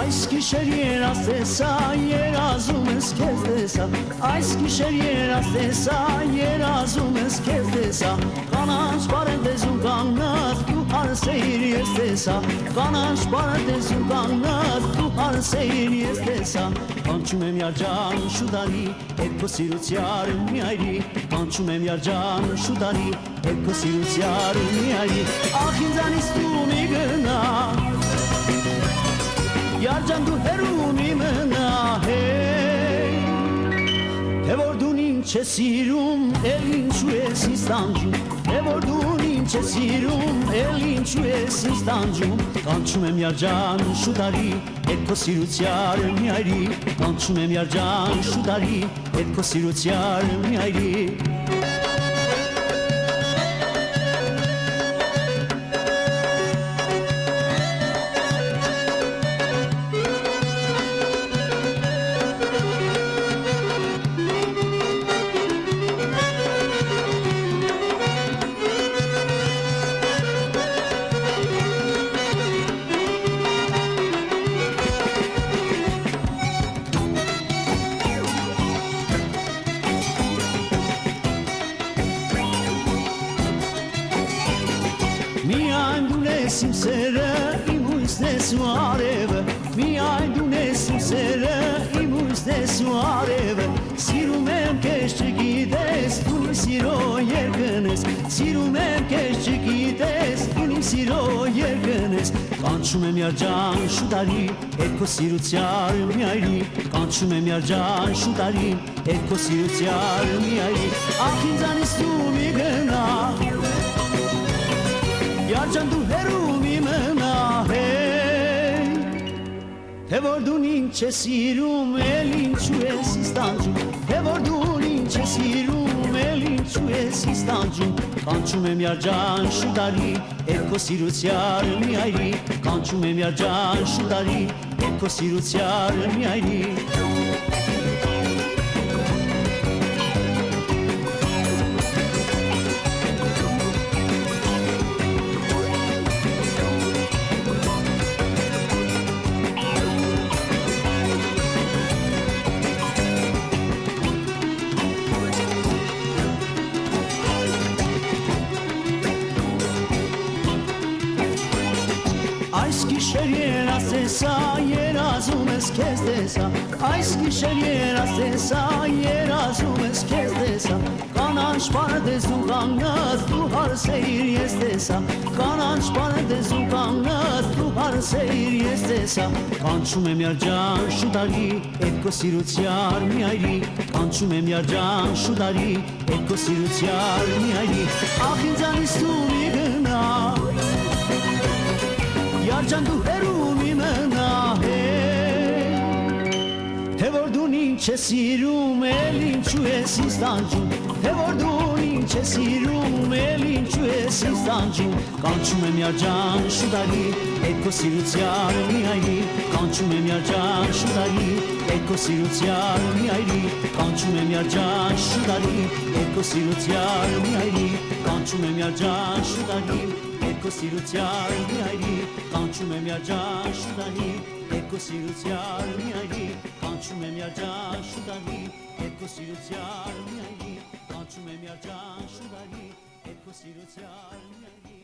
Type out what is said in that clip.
Այս գիշեր երաս տեսա, երազում ես քեզ տեսա, այս գիշեր երաս տեսա, երազում ես քեզ տեսա, կանաչ պարենտեզում կանգնած դու հարսեիր ես տեսա, կանաչ պարենտեզում կանգնած դու հարսեիր ես տեսա, կանչում եմ յարջան շուտարի, այդ քո սիրուցյար մի այրի, կանչում եմ յարջան շուտարի, այդ քո սիրուցյար մի այրի, ախ ինձանից դու մի գնա Յարջան դու հեռու մի մնա Թե որ դու ինձ ես սիրում, էլ ինչու ես ինձ տանջում Թե որ դու ինձ ես սիրում, էլ ինչու ես ինձ տանջում Կանչում եմ յարջան շուտարի, այդ քո սիրուցյար մի այրի Կանչում եմ յարջան շուտարի, այդ քո սիրուցյար մի այրի Միայն դու ես իմ սերը, իմ հույսն ես ու արևը Միայն դու ես իմ սերը, իմ հույսն ես ու արևը Սիրում եմ քեզ չգիտես, դու իմ սիրո երկն ես Սիրում եմ քեզ չգիտես, դու իմ սիրո երկն ես Կանչում եմ յարջան շուտարի, այդ քո սիրուցյար մի այրի Կանչում եմ յարջան շուտարի, այդ քո սիրուցյար մի այրի Ախ ինձանից դու մի գնա Յարջան դու հեռու մի մնա Թե որ դու ինձ ես սիրում, էլ ինչու ես ինձ տանջում Թե որ դու ինձ ես սիրում, էլ ինչու ես ինձ տանջում Կանչում եմ յարջան շուտարի, այդ քո սիրուցյար մի այրի Կանչում եմ յարջան շուտարի, այդ քո սիրուցյար մի այրի Այս գիշեր երաս տեսա, երազում ես քեզ տեսա Այս գիշեր երաս տեսա, երազում ես քեզ տեսա Կանաչ պարենտեզում կանգնած դու հարսեիր ես տեսա Կանաչ պարենտեզում կանգնած դու հարսեիր ես տեսա Կանչում եմ յարջան շուտարի, այդ քո սիրուցյար մի այրի Կանչում եմ յարջան շուտարի, այդ քո սիրուցյար մի այրի Ախ ինձանից դու մի գնա Յարջան դու հեռու մի մնա Թե որ դու ինձ ես սիրում, էլ ինչու ես ինձ տանջում Թե որ դու ինձ ես սիրում, էլ ինչու ես ինձ տանջում Կանչում եմ յարջան շուտարի, այդ քո սիրուցյար մի այրի Կանչում եմ յարջան շուտարի, այդ քո սիրուցյար մի այրի Կանչում եմ յարջան շուտարի, այդ քո սիրուցյար մի այրի Կանչում եմ յարջան շուտարի Եկո սիրուցյար մի այրի, կանչում եմ յարջան շուտարի Եկո սիրուցյար մի այրի, կանչում եմ յարջան շուտարի Եկո սիրուցյար մի այրի, կանչում եմ յարջան շուտարի Եկո սիրուցյար մի այրի